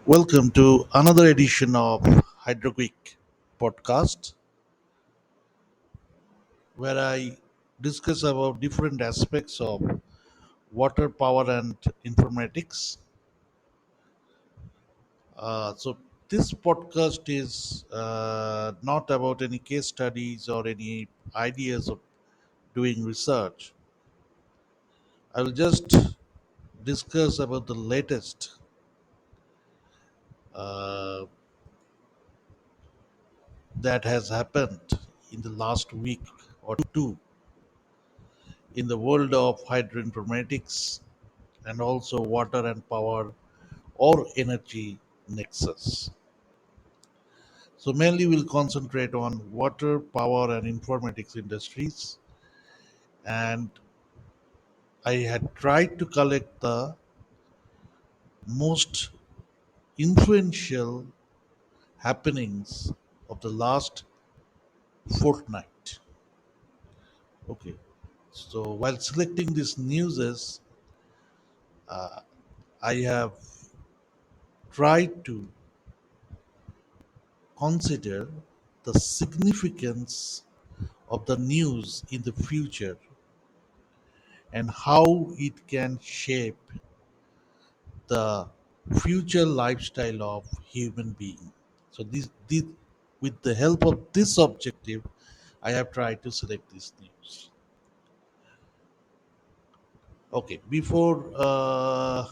Welcome to another edition of HydroGeek podcast, where I discuss about different aspects of water, power, and informatics. So this podcast is not about any case studies or any ideas of doing research. I will just discuss about the latest uh, that has happened in the last week or two in the world of hydroinformatics and also water and power or energy nexus. So mainly we'll concentrate on water, power and informatics industries, and I had tried to collect the most influential happenings of the last fortnight. Okay. So while selecting these newses, I have tried to consider the significance of the news in the future and how it can shape the future lifestyle of human being. So this with the help of this objective, I have tried to select this news. Okay, uh,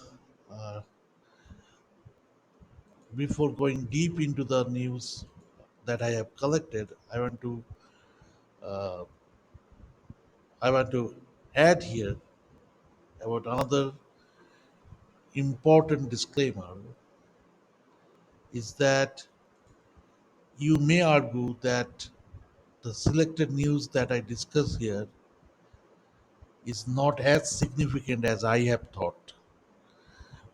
before going deep into the news that I have collected, uh, I want to add here about another important disclaimer is that you may argue that the selected news that I discuss here is not as significant as I have thought.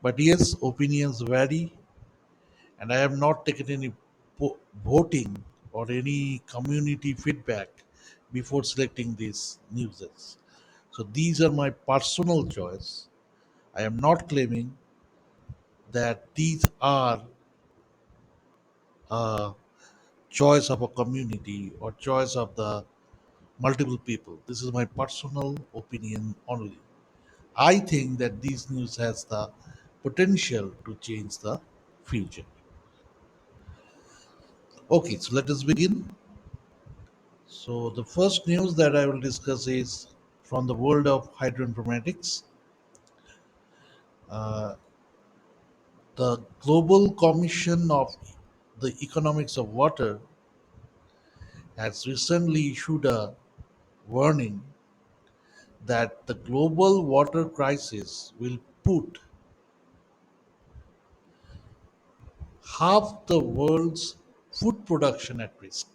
But yes, opinions vary, and I have not taken any voting or any community feedback before selecting these newses. So these are my personal choice. I am not claiming that these are a choice of a community or choice of the multiple people. This is my personal opinion only. I think that this news has the potential to change the future. Okay, so let us begin. So, the first news that I will discuss is from the world of hydroinformatics. Uh, the Global Commission of the Economics of Water has recently issued a warning that the global water crisis will put half the world's food production at risk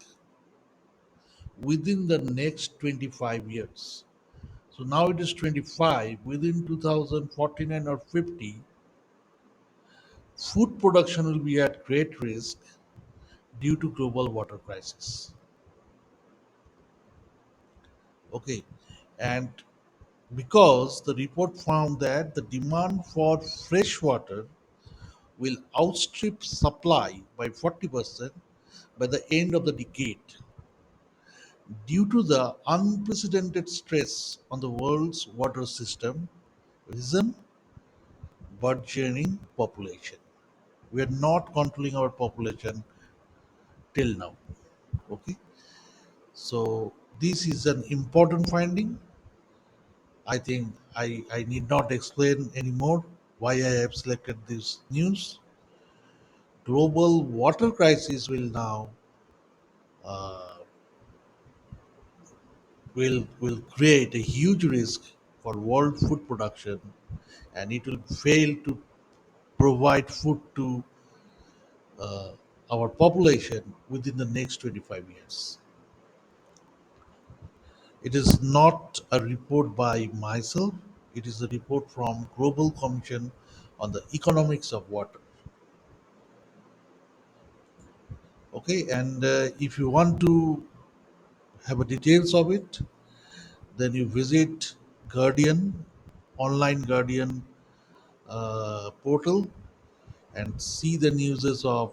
within the next 25 years. So now it is 25. Within 2049 or 50, food production will be at great risk due to global water crisis. Okay, and because the report found that the demand for fresh water will outstrip supply by 40% by the end of the decade due to the unprecedented stress on the world's water system, reason burgeoning population. We are not controlling our population till now. Okay, so this is an important finding. I think I need not explain anymore why I have selected this news. Global water crisis uh, will create a huge risk for world food production, and it will fail to provide food to our population within the next 25 years. It is not a report by myself, it is a report from Global Commission on the Economics of Water. Okay, and if you want to have a details of it, then you visit Guardian, online Guardian portal. and see the news of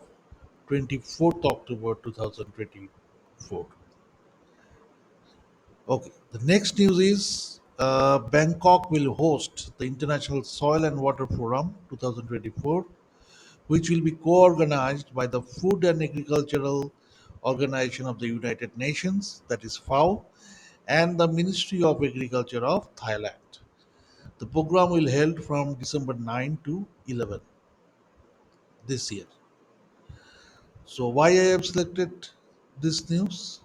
24th October 2024. Okay, the next news is Bangkok will host the International Soil and Water Forum 2024, which will be co-organized by the Food and Agricultural Organization of the United Nations, that is FAO, and the Ministry of Agriculture of Thailand. The program will held from December 9 to 11 this year. So why I have selected this news?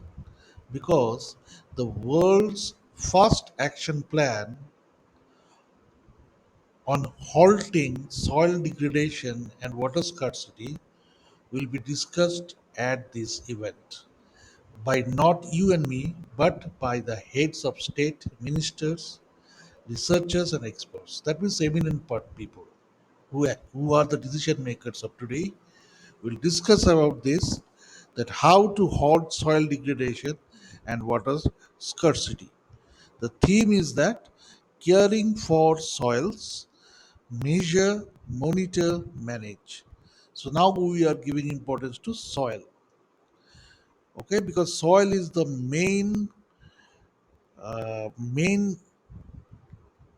Because the world's first action plan on halting soil degradation and water scarcity will be discussed at this event by not you and me, but by the heads of state, ministers, researchers, and experts. That means eminent people who are the decision makers of today. Will discuss about this, that how to halt soil degradation and water scarcity. The theme is that caring for soils, measure, monitor, manage. So now we are giving importance to soil, okay? Because soil is the main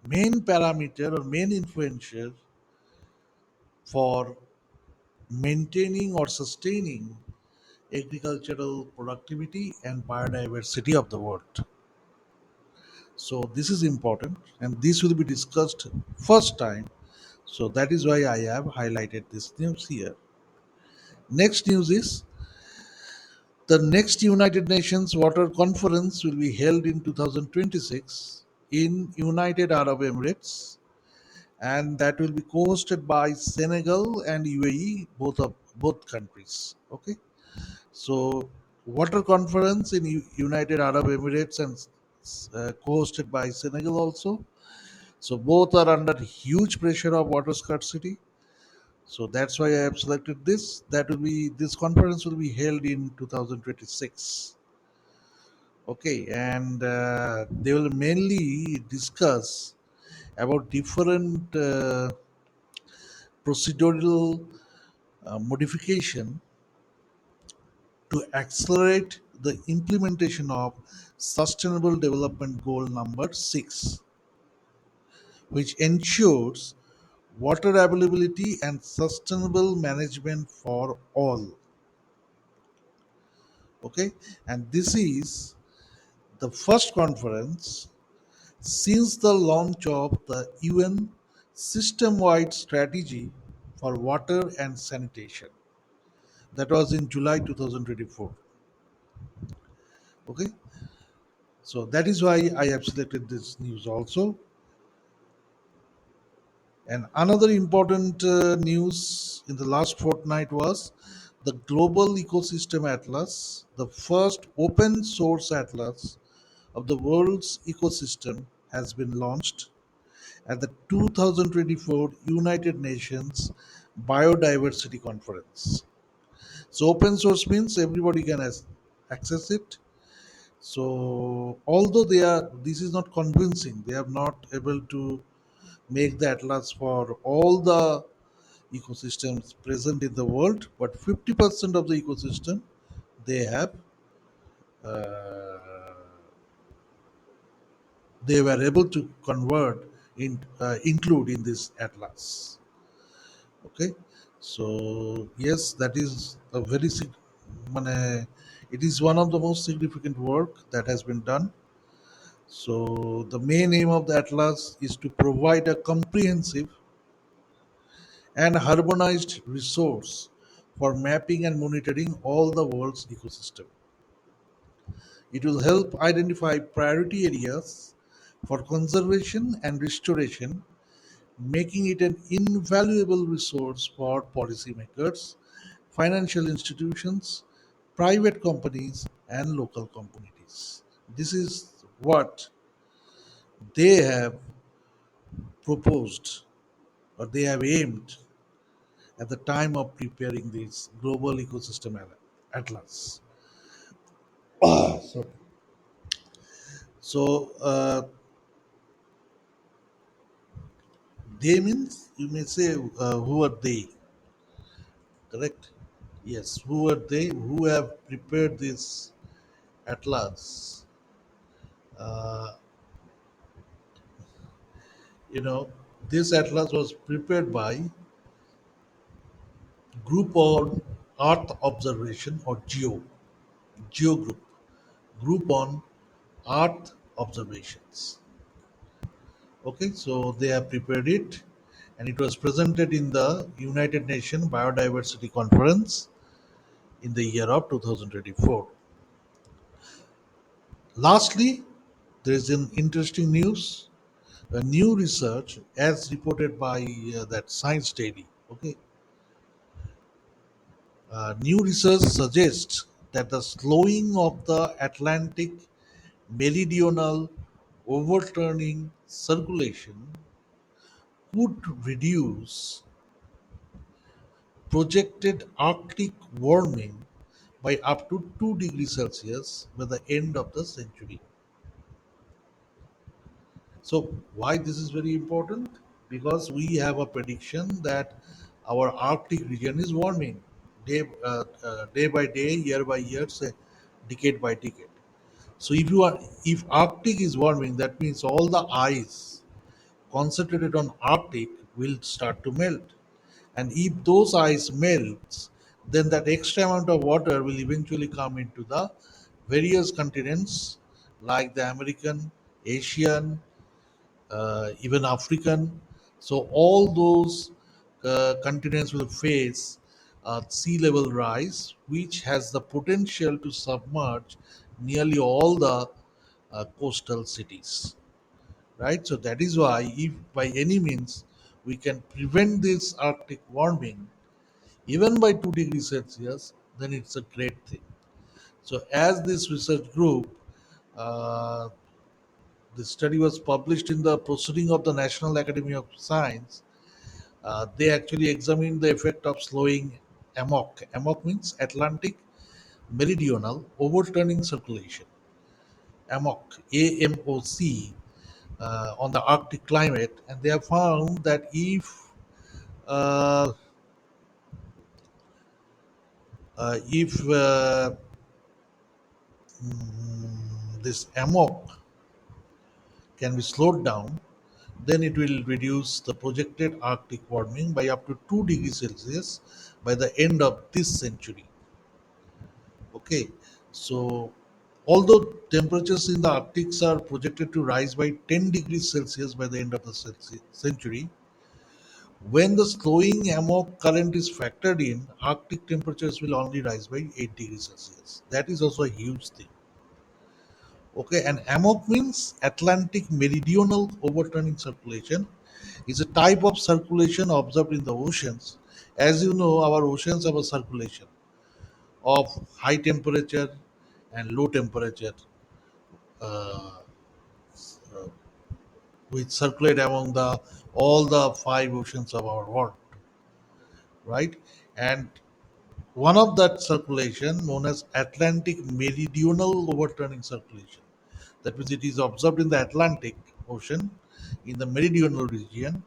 parameter or main influencer for maintaining or sustaining agricultural productivity and biodiversity of the world. So this is important, and this will be discussed first time. So that is why I have highlighted this news here. Next news is the next United Nations Water Conference will be held in 2026 in United Arab Emirates, and that will be co-hosted by Senegal and UAE, both countries. Okay, so water conference in United Arab Emirates and co-hosted by Senegal also. So both are under huge pressure of water scarcity. So that's why I have selected this. That will be this conference will be held in 2026. Okay, and they will mainly discuss about different procedural modification to accelerate the implementation of Sustainable Development Goal number 6, which ensures water availability and sustainable management for all. Okay, and this is the first conference since the launch of the UN system wide strategy for water and sanitation. That was in July 2024. Okay, so that is why I have selected this news also. And another important news in the last fortnight was the Global Ecosystem Atlas, the first open source atlas of the world's ecosystem, has been launched at the 2024 United Nations Biodiversity Conference. So, open source means everybody can access it. So, although this is not convincing, they are not able to make the atlas for all the ecosystems present in the world, but 50% of the ecosystem they have uh, they were able to convert in include in this atlas. Okay, so yes, that is a mane- it is one of the most significant work that has been done. So the main aim of the atlas is to provide a comprehensive and harmonized resource for mapping and monitoring all the world's ecosystem. It will help identify priority areas for conservation and restoration, making it an invaluable resource for policymakers, financial institutions, private companies, and local communities. This is what they have proposed or they have aimed at the time of preparing this global ecosystem atlas. Sorry. So they means you may say who are they? Correct? Yes. Who are they? Who have prepared this atlas? Uh, you know, this atlas was prepared by Group on Earth Observation or Geo Group on Earth Observations. Okay, so they have prepared it, and it was presented in the United Nations Biodiversity Conference in the year of 2024. Lastly, there is an interesting news. A new research, as reported by that Science Daily. Okay, new research suggests that the slowing of the Atlantic meridional overturning circulation could reduce projected Arctic warming by up to 2 degrees Celsius by the end of the century. So, why this is very important? Because we have a prediction that our Arctic region is warming day by day, year by year, say, decade by decade. So, if Arctic is warming, that means all the ice concentrated on Arctic will start to melt. And if those ice melts, then that extra amount of water will eventually come into the various continents like the American, Asian, even African. So all those continents will face sea level rise, which has the potential to submerge nearly all the coastal cities. Right? So that is why, if by any means we can prevent this Arctic warming, even by 2 degrees Celsius, then it's a great thing. So, as this research group, uh, the study was published in the Proceeding of the National Academy of Science. They actually examined the effect of slowing AMOC. AMOC means Atlantic Meridional Overturning Circulation. AMOC, AMOC, on the Arctic climate, and they have found that uh, if this AMOC can be slowed down, then it will reduce the projected Arctic warming by up to 2 degrees Celsius by the end of this century. Okay, so although temperatures in the Arctics are projected to rise by 10 degrees Celsius by the end of the century, when the slowing AMOC current is factored in, Arctic temperatures will only rise by 8 degrees Celsius. That is also a huge thing. Okay, and AMOC means Atlantic Meridional Overturning Circulation, is a type of circulation observed in the oceans. As you know, our oceans have a circulation of high temperature and low temperature, uh, which circulate among the all the five oceans of our world, right? And one of that circulation, known as Atlantic Meridional Overturning Circulation, that means it is observed in the Atlantic Ocean, in the meridional region,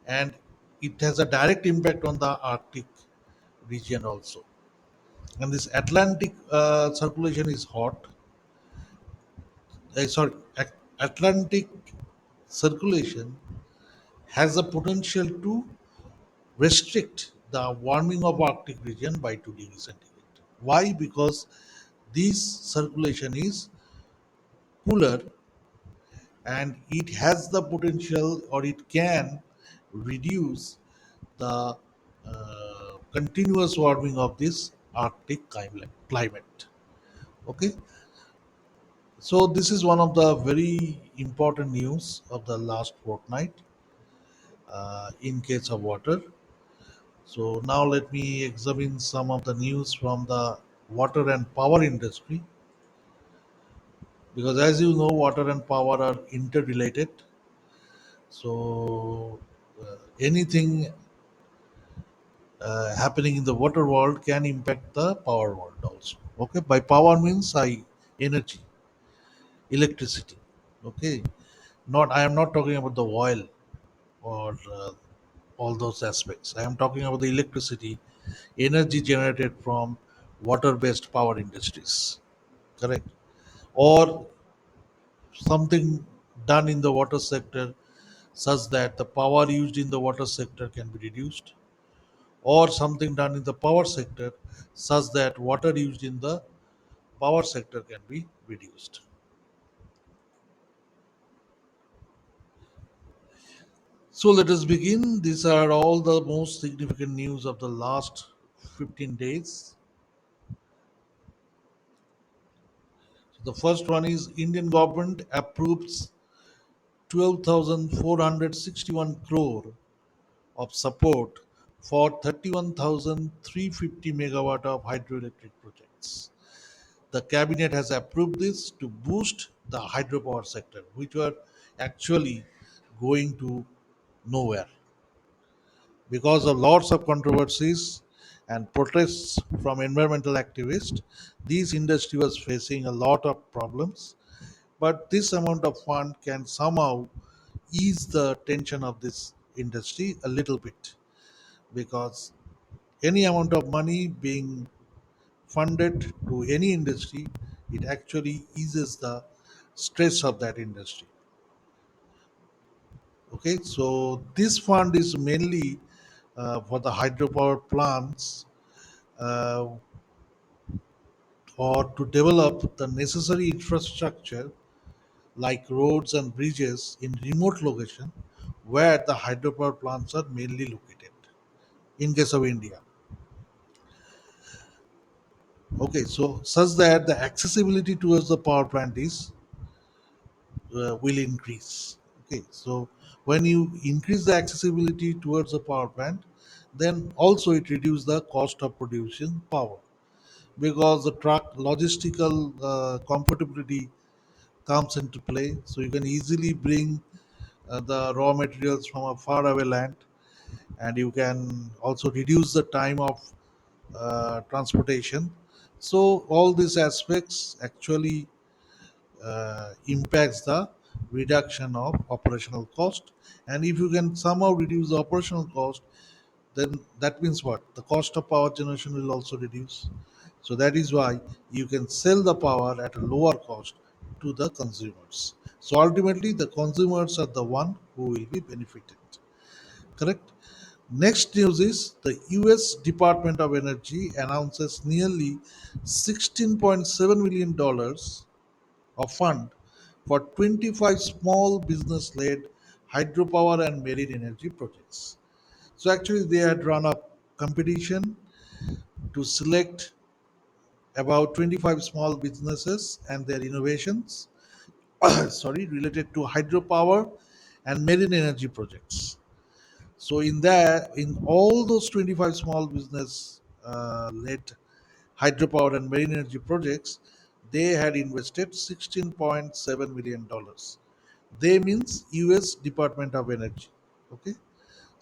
and it has a direct impact on the Arctic region also. And this Atlantic circulation is hot. Sorry, Atlantic circulation has the potential to restrict the warming of Arctic region by 2 degrees centigrade. Why? Because this circulation is cooler, and it has the potential, or it can reduce the continuous warming of this Arctic climate. Okay, so this is one of the very important news of the last fortnight in case of water. So now let me examine some of the news from the water and power industry, because as you know, water and power are interrelated. So anything happening in the water world can impact the power world also. Okay, by power means I energy, electricity. Okay, not I am not talking about the oil or all those aspects. I am talking about the electricity, energy generated from water-based power industries, correct? Or something done in the water sector such that the power used in the water sector can be reduced, or something done in the power sector such that water used in the power sector can be reduced. So let us begin. These are all the most significant news of the last 15 days. So the first one is Indian government approves 12,461 crore of support for 31,350 megawatt of hydroelectric projects. The cabinet has approved this to boost the hydropower sector, which were actually going to nowhere because of lots of controversies and protests from environmental activists. This industry was facing a lot of problems, but this amount of fund can somehow ease the tension of this industry a little bit, because any amount of money being funded to any industry, it actually eases the stress of that industry. Okay, so this fund is mainly for the hydropower plants, uh, or to develop the necessary infrastructure like roads and bridges in remote location where the hydropower plants are mainly located. In case of India, okay, so such that the accessibility towards the power plant is will increase. Okay, so when you increase the accessibility towards the power plant, then also it reduces the cost of producing power, because the truck logistical comfortability comes into play. So you can easily bring the raw materials from a far away land, and you can also reduce the time of transportation. So all these aspects actually impacts the reduction of operational cost. And if you can somehow reduce the operational cost, then that means what? The cost of power generation will also reduce. So that is why you can sell the power at a lower cost to the consumers. So ultimately, the consumers are the one who will be benefited. Correct? Next news is the US Department of Energy announces nearly $16.7 million of fund for 25 small business led hydropower and marine energy projects. So actually, they had run a competition to select about 25 small businesses and their innovations, sorry, related to hydropower and marine energy projects. So in all those 25 small business led hydropower and marine energy projects, they had invested $16.7 million. They means US Department of Energy. Okay,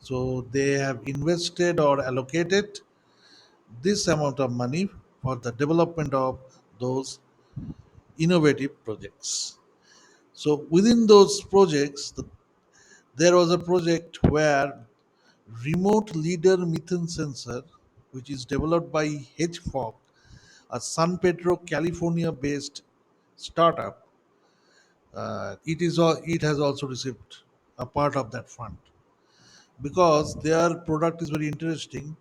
so they have invested or allocated this amount of money for the development of those innovative projects. So within those projects, there was a project where remote leader methane sensor, which is developed by HFOG, a San Pedro, California-based startup. It has also received a part of that fund because their product is very interesting.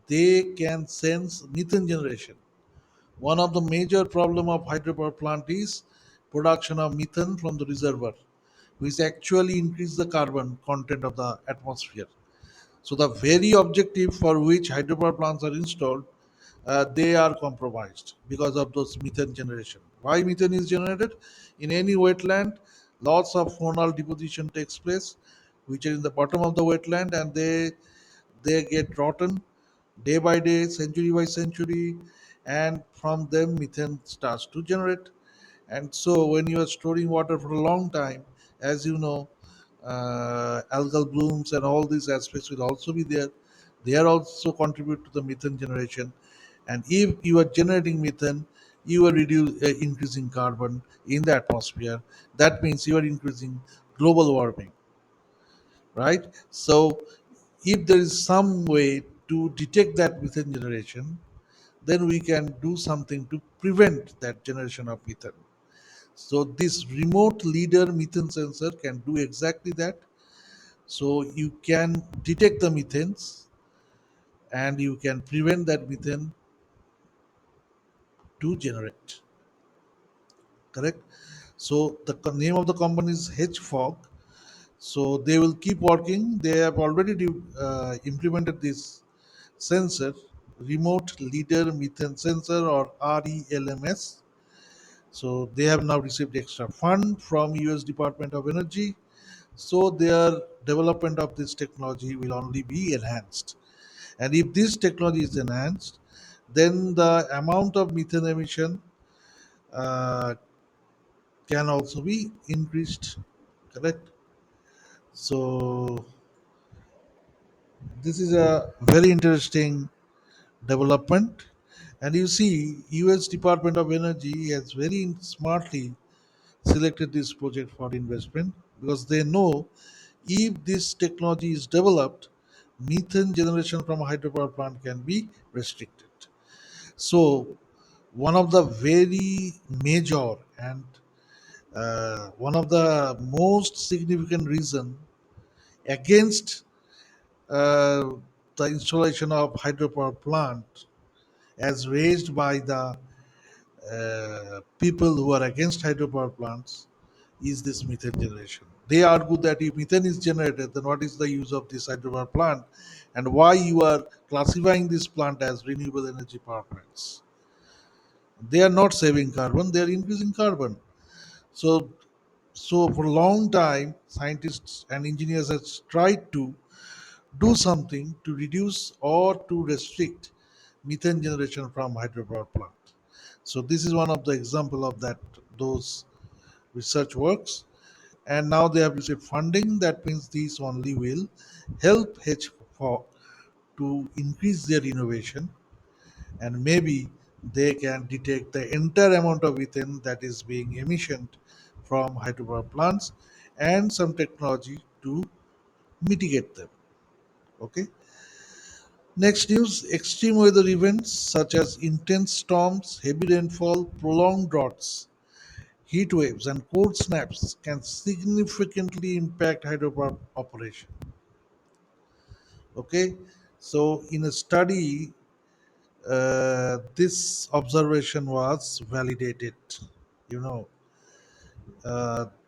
They can sense methane generation. One of the major problem of hydropower plant is production of methane from the reservoir, which actually increase the carbon content of the atmosphere. So the very objective for which hydropower plants are installed, they are compromised because of those methane generation. Why methane is generated? In any wetland, lots of faunal deposition takes place, which are in the bottom of the wetland, and they get rotten day by day, century by century, and from them methane starts to generate. And so, when you are storing water for a long time, as you know, algal blooms and all these aspects will also be there. They are also contribute to the methane generation. And if you are generating methane, you are increasing carbon in the atmosphere. That means you are increasing global warming, right? So if there is some way to detect that methane generation, then we can do something to prevent that generation of methane. So this remote leader methane sensor can do exactly that. So you can detect the methanes and you can prevent that methane to generate. Correct. So the name of the company is HFog. So they will keep working. They have already implemented this sensor, remote leader methane sensor or RELMS. So they have now received extra fund from US Department of Energy. So their development of this technology will only be enhanced. And if this technology is enhanced, then the amount of methane emission uh, can also be increased. Correct. So this is a very interesting development. And you see, US Department of Energy has very smartly selected this project for investment because they know if this technology is developed, methane generation from a hydropower plant can be restricted. So, one of the very major and one of the most significant reason against uh, the installation of hydropower plant as raised by the people who are against hydropower plants is this methane generation. They argue that if methane is generated, then what is the use of this hydropower plant and why you are classifying this plant as renewable energy power plants? They are not saving carbon, they are increasing carbon. So, so for a long time, scientists and engineers have tried to do something to reduce or to restrict methane generation from hydropower plant. So this is one of the example of that those research works, and now they have received funding. That means these only will help H4 to increase their innovation, and maybe they can detect the entire amount of methane that is being emission from hydropower plants and some technology to mitigate them. Okay. Next news, extreme weather events such as intense storms, heavy rainfall, prolonged droughts, heat waves, and cold snaps can significantly impact hydropower operation. Okay, so in a study, this observation was validated. You know,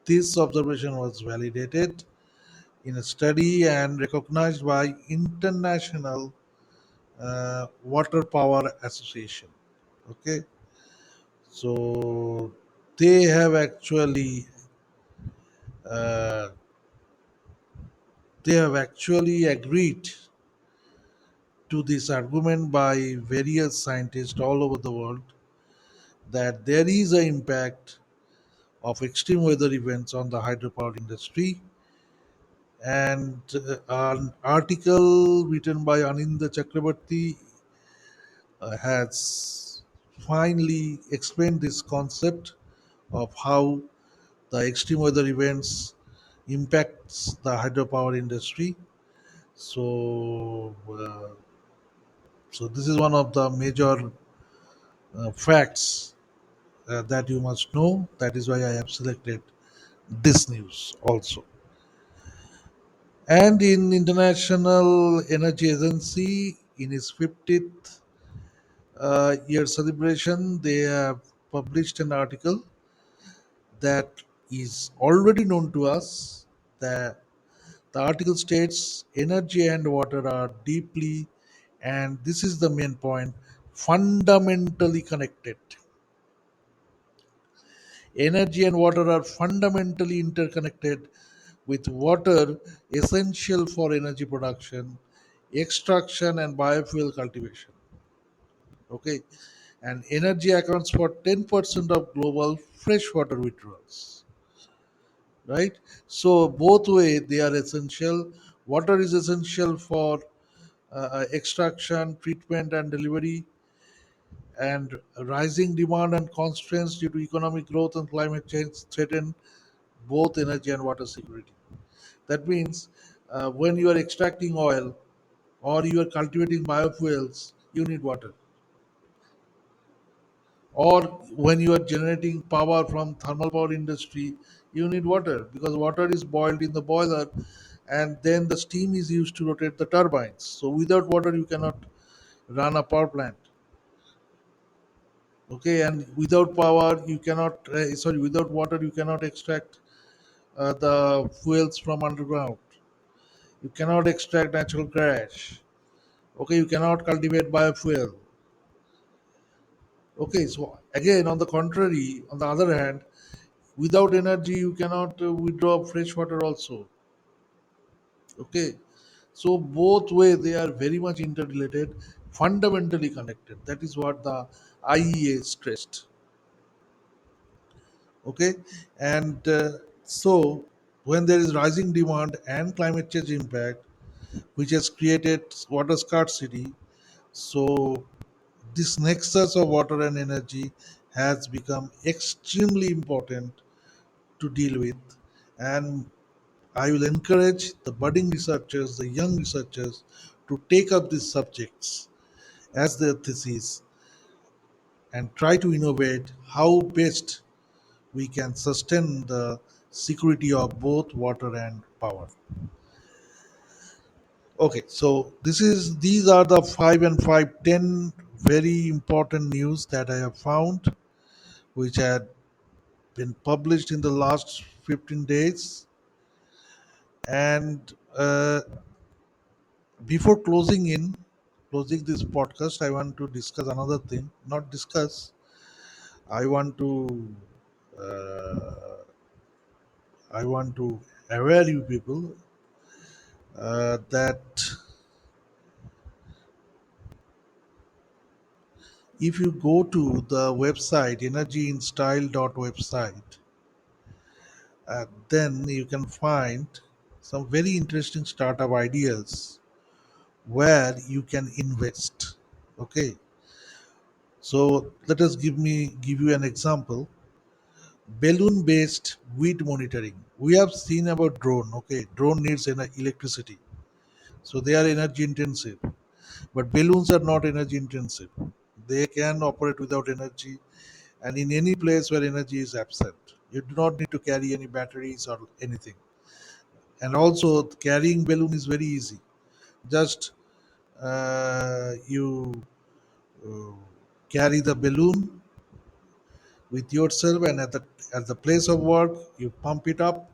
this observation was validated in a study and recognized by International Water Power Association. Okay, so they have actually uh, agreed to this argument by various scientists all over the world that there is an impact of extreme weather events on the hydropower industry. And an article written by Aninda Chakrabarti has finally explained this concept of how the extreme weather events impacts the hydropower industry. So, so this is one of the major facts that you must know. That is why I have selected this news also. And in International Energy Agency, in its 50th year celebration, they have published an article that is already known to us. That the article states energy and water are deeply, and this is the main point, fundamentally connected. Energy and water are fundamentally interconnected, with water essential for energy production, extraction, and biofuel cultivation. Okay, and energy accounts for 10% of global freshwater withdrawals. Right, so both way they are essential. Water is essential for extraction, treatment, and delivery, and rising demand and constraints due to economic growth and climate change threaten both energy and water security. That means when you are extracting oil, or you are cultivating biofuels, you need water. Or when you are generating power from thermal power industry, you need water because water is boiled in the boiler and then the steam is used to rotate the turbines. So without water you cannot run a power plant. Okay, and without power you cannot sorry, without water you cannot extract the fuels from underground. You cannot extract natural gas. Okay, you cannot cultivate biofuel. Okay, so again, on the contrary, on the other hand, without energy you cannot withdraw fresh water also. Okay, so both way they are very much interrelated, fundamentally connected. That is what the IEA stressed. Okay, and so when there is rising demand and climate change impact, which has created water scarcity, so this nexus of water and energy has become extremely important to deal with. And I will encourage the budding researchers, the young researchers, to take up these subjects as their thesis and try to innovate how best we can sustain the security of both water and power. Okay, so these are the 5 and 5 10 very important news that I have found, which had been published in the last 15 days. And before closing this podcast, I want to discuss another thing. Not discuss. I want to uh, I want to aware you people that if you go to the website energyinstyle.website, then you can find some very interesting startup ideas where you can invest. Okay, so let us give you an example. Balloon based weed monitoring. We have seen about drone. Okay, drone needs electricity, so they are energy intensive. But balloons are not energy intensive. They can operate without energy and in any place where energy is absent. You do not need to carry any batteries or anything. And also, carrying balloon is very easy. Just you uh, carry the balloon with yourself, and at the place of work, you pump it up,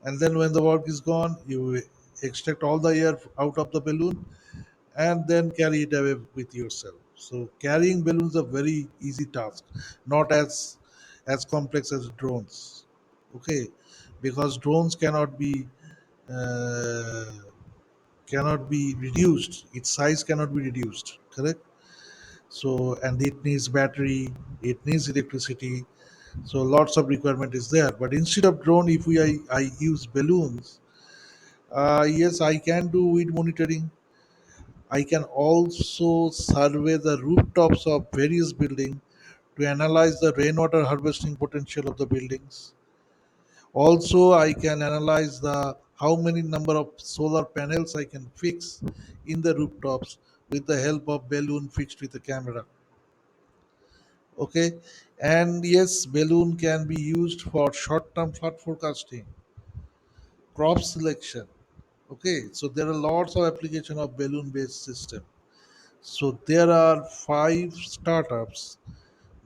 and then when the work is gone, you extract all the air out of the balloon and then carry it away with yourself. So carrying balloons is a very easy task, not as complex as drones. Okay, because drones uh, cannot be reduced. Its size cannot be reduced. Correct. So and it needs battery. It needs electricity. So lots of requirement is there. But instead of drone, if I use balloons, yes, I can do weed monitoring. I can also survey the rooftops of various buildings to analyze the rainwater harvesting potential of the buildings. Also, I can analyze the how many number of solar panels I can fix in the rooftops with the help of balloon fixed with a camera. Okay, and yes, balloon can be used for short-term flood forecasting, crop selection. Okay, so there are lots of application of balloon-based system. So there are 5 startups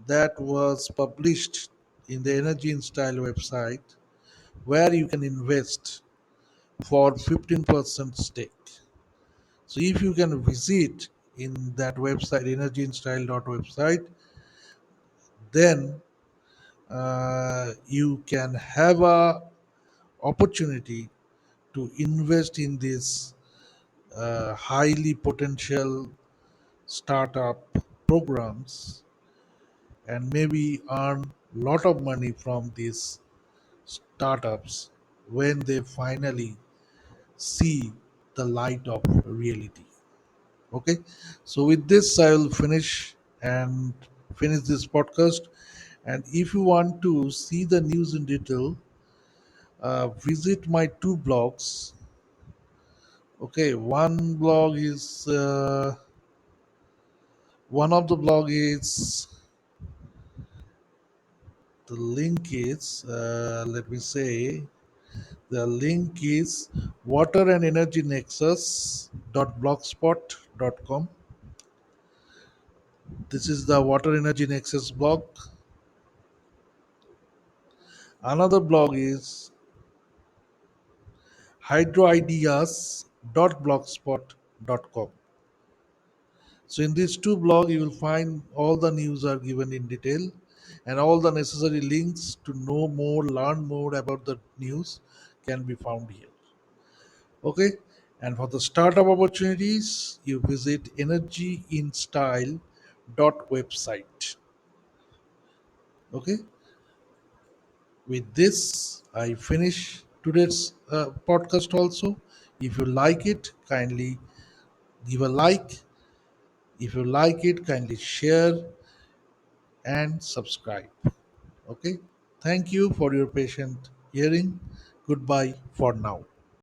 that was published in the Energy in Style website where you can invest for 15% stake. So if you can visit in that website energyinstyle.website, then you can have a opportunity to invest in this highly potential startup programs and maybe earn lot of money from these startups when they finally see the light of reality. Okay, so with this I will finish this podcast. And if you want to see the news in detail, visit my 2 blogs. Okay, one of the blog is the link is let me say the link is water and energy nexus.blogspot.com. This is the water energy nexus blog. Another blog is hydroideas.blogspot.com. So in these two blogs, you will find all the news are given in detail and all the necessary links to know more, learn more about the news can be found here. Okay. And for the startup opportunities, you visit energyinstyle.website. Okay. With this, I finish today's podcast also. If you like it, kindly give a like. If you like it, kindly share and subscribe. Okay. Thank you for your patient hearing. Goodbye for now.